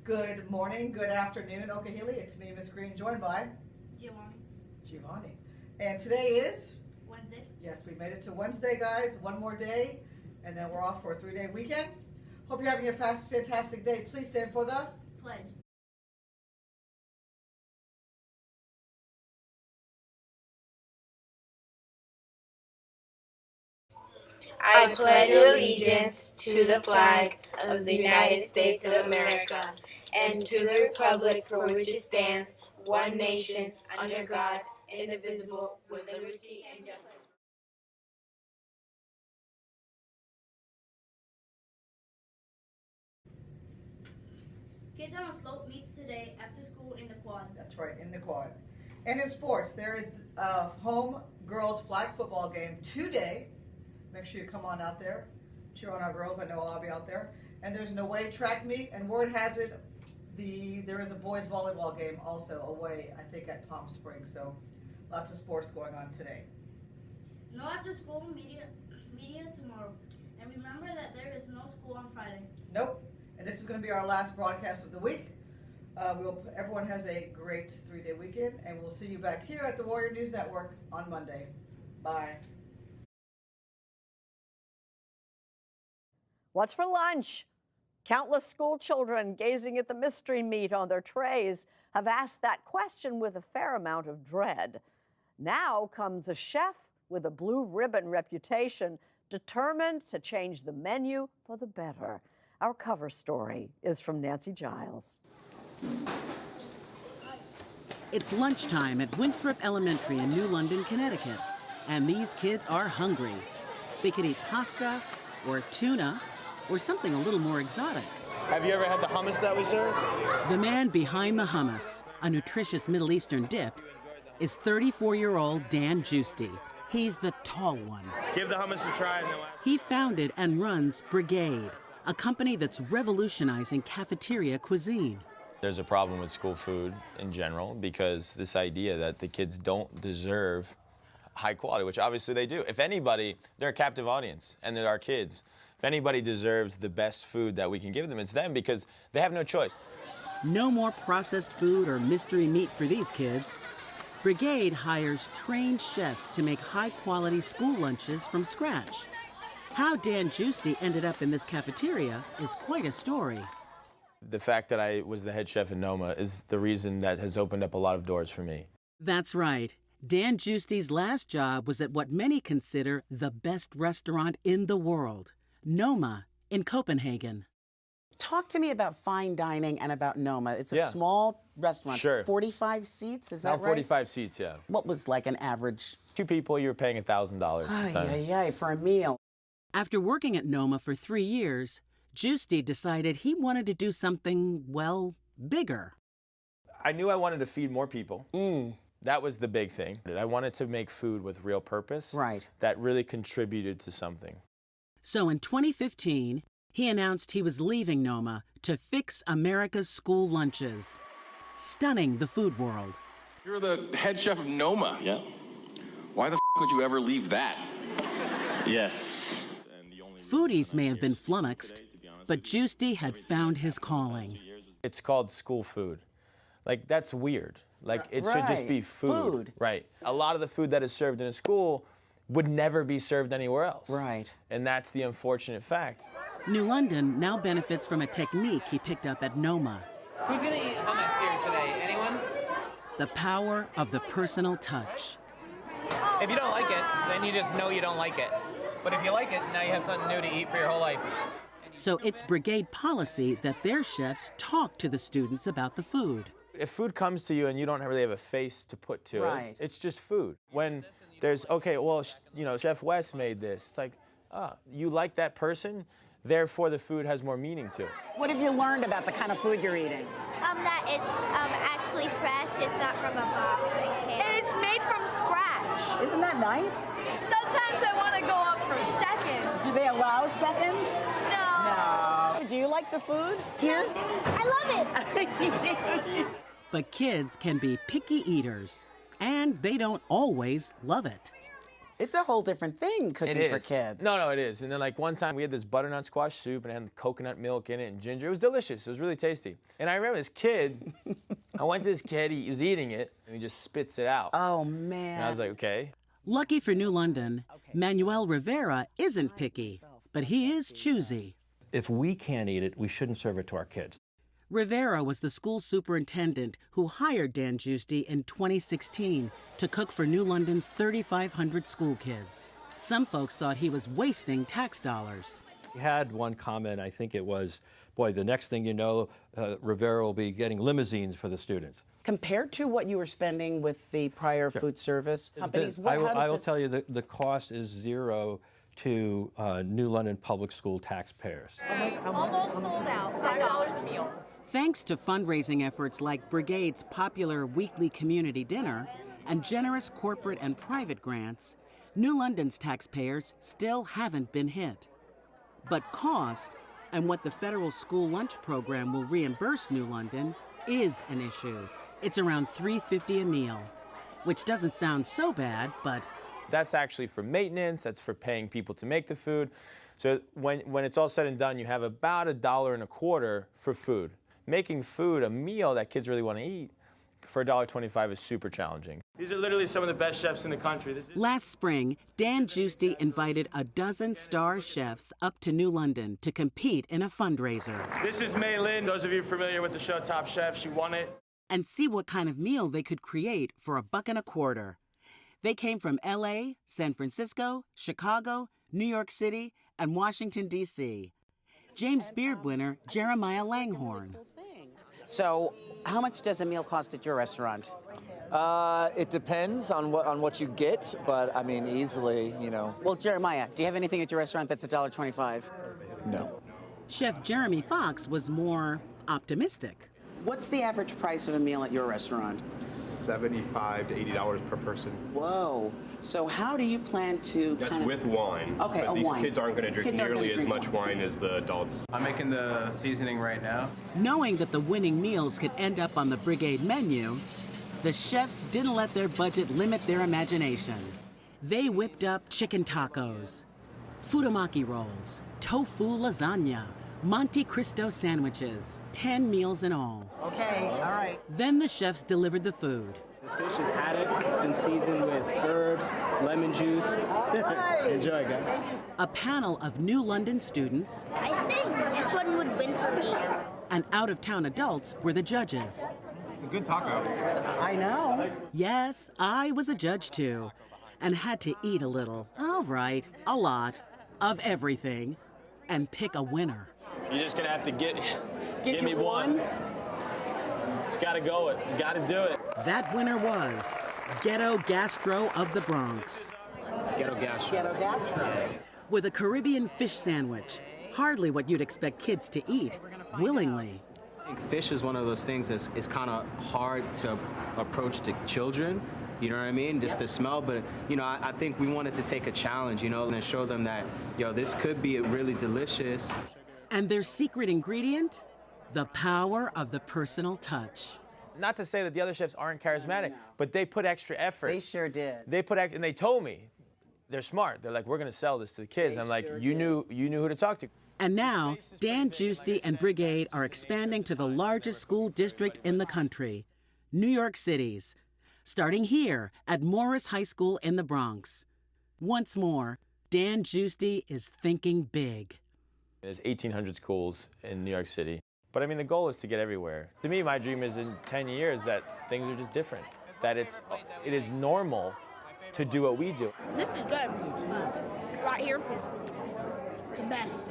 Good morning, good afternoon, Okehili. It's me, Miss Green, joined by Giovanni. And today is Wednesday. Yes, we made it to Wednesday, guys. One more day, and then we're off for a 3-day weekend. Hope you're having a fantastic day. Please stand for the Pledge. I pledge allegiance to the flag of the United States of America and to the republic for which it stands, one nation, under God, indivisible, with liberty and justice. Kids on a Slope meets today after school in the quad. That's right, in the quad. And in sports, there is a home girls flag football game today. Make sure you come on out there, cheer on our girls. I know I'll be out there. And there's an away track meet, and word has it, there is a boys volleyball game also away, I think, at Palm Springs. So lots of sports going on today. No after school media tomorrow. And remember that there is no school on Friday. Nope. And this is going to be our last broadcast of the week. Everyone has a great 3-day weekend, and we'll see you back here at the Warrior News Network on Monday. Bye. What's for lunch? Countless school children gazing at the mystery meat on their trays have asked that question with a fair amount of dread. Now comes a chef with a blue ribbon reputation, determined to change the menu for the better. Our cover story is from Nancy Giles. It's lunchtime at Winthrop Elementary in New London, Connecticut, and these kids are hungry. They could eat pasta or tuna or something a little more exotic. Have you ever had the hummus that we serve? The man behind the hummus, a nutritious Middle Eastern dip, is 34-year-old Dan Giusti. He's the tall one. Give the hummus a try and then we'll ask. He founded and runs Brigade, a company that's revolutionizing cafeteria cuisine. There's a problem with school food in general because this idea that the kids don't deserve high quality, which obviously they do. If anybody, they're a captive audience and they're our kids. If anybody deserves the best food that we can give them, it's them because they have no choice. No more processed food or mystery meat for these kids. Brigade hires trained chefs to make high-quality school lunches from scratch. How Dan Giusti ended up in this cafeteria is quite a story. The fact that I was the head chef in Noma is the reason that has opened up a lot of doors for me. That's right. Dan Giusti's last job was at what many consider the best restaurant in the world, Noma in Copenhagen. Talk to me about fine dining and about Noma. It's a Yeah. small restaurant. Sure. 45 seats, is that Now right? 45 seats, yeah. What was like an average? 2 people, you're paying $1,000 a time. Ay, for a meal. After working at Noma for 3 years, Giusti decided he wanted to do something, well, bigger. I knew I wanted to feed more people. That was the big thing. I wanted to make food with real purpose. Right. That really contributed to something. So in 2015, he announced he was leaving Noma to fix America's school lunches, stunning the food world. You're the head chef of Noma. Yeah. Why the would you ever leave that? Yes. Foodies may have been flummoxed, but Giusti had found his calling. It's called school food. Like, that's weird. Like, it should just be Right. food. Right. A lot of the food that is served in a school would never be served anywhere else. Right. And that's the unfortunate fact. New London now benefits from a technique he picked up at Noma. Who's gonna eat hummus here today? Anyone? The power of the personal touch. If you don't like it, then you just know you don't like it. But if you like it, now you have something new to eat for your whole life. So it's Brigade policy that their chefs talk to the students about the food. If food comes to you and you don't really have a face to put to Right. it, it's just food. When there's, okay, well, you know, Chef Wes made this. It's like, you like that person, therefore the food has more meaning to it. What have you learned about the kind of food you're eating? That it's actually fresh. It's not from a box and can. And it's made from scratch. Isn't that nice? Sometimes I want to go up for seconds. Do they allow seconds? No. No. Do you like the food here? I love it. But kids can be picky eaters, and they don't always love it. It's a whole different thing cooking It for is. kids. No, it is. And then like one time we had this butternut squash soup and it had coconut milk in it and ginger. It was delicious. It was really tasty. And I remember this kid, I went to this kid, he was eating it and he just spits it out. Oh, man. And I was like, okay. Lucky for New London, Manuel Rivera isn't picky, but he is choosy. If we can't eat it, we shouldn't serve it to our kids. Rivera was the school superintendent who hired Dan Giusti in 2016 to cook for New London's 3,500 school kids. Some folks thought he was wasting tax dollars. We had one comment, I think it was, boy, the next thing you know, Rivera will be getting limousines for the students. Compared to what you were spending with the prior food service companies, I will tell you the cost is zero to New London public school taxpayers. Almost sold out. $5 a meal. Thanks to fundraising efforts like Brigade's popular weekly community dinner and generous corporate and private grants, New London's taxpayers still haven't been hit. But cost and what the federal school lunch program will reimburse New London is an issue. It's around $3.50 a meal, which doesn't sound so bad, but That's actually for maintenance, that's for paying people to make the food. So when it's all said and done, you have about $1.25 for food. Making food a meal that kids really want to eat for $1.25 is super challenging. These are literally some of the best chefs in the country. last spring, Dan Giusti invited a dozen star chefs up to New London to compete in a fundraiser This is Mei Lin. Those of you familiar with the show Top Chef, she won it. and see what kind of meal they could create for $1.25. They came from LA, San Francisco, Chicago, New York City, and Washington, D.C. James Beard winner Jeremiah Langhorne. So, how much does a meal cost at your restaurant? It depends on what you get, but I mean, easily, you know. Well, Jeremiah, do you have anything at your restaurant that's $1.25? No. Chef Jeremy Fox was more optimistic. What's the average price of a meal at your restaurant? $75 to $80 per person. Whoa. So how do you plan to That's kind of... with wine. Okay, but a these wine. kids aren't going to drink Kids aren't nearly gonna as drink much wine. wine as the adults. I'm making the seasoning right now. Knowing that the winning meals could end up on the Brigade menu, the chefs didn't let their budget limit their imagination. They whipped up chicken tacos, futomaki rolls, tofu lasagna, Monte Cristo sandwiches, 10 meals in all. Okay, all right. Then the chefs delivered the food. The fish is haddock. It's been seasoned with herbs, lemon juice. Enjoy, guys. A panel of New London students I think this one would win for me. and out-of-town adults were the judges. It's a good taco. I know. Yes, I was a judge too, and had to eat a little, all right, a lot, of everything, and pick a winner. You're just gonna have to give me one. Just gotta go it, you gotta do it. That winner was Ghetto Gastro of the Bronx. Ghetto Gastro. Ghetto Gastro. With a Caribbean fish sandwich, hardly what you'd expect kids to eat, willingly. I think fish is one of those things that's kind of hard to approach to children. You know what I mean? Just the smell, but you know, I think we wanted to take a challenge, you know, and show them that, yo, this could be really delicious. And their secret ingredient? The power of the personal touch. Not to say that the other chefs aren't charismatic, but they put extra effort. They sure did. They put and they told me, they're smart. They're like, we're gonna sell this to the kids. I'm like, you knew who to talk to. And now, Dan Giusti and Brigade are expanding to the largest school district in the country, New York City's, starting here at Morris High School in the Bronx. Once more, Dan Giusti is thinking big. There's 1,800 schools in New York City. But I mean, the goal is to get everywhere. To me, my dream is in 10 years that things are just different. That it is normal to do what we do. This is good. Right here, the best.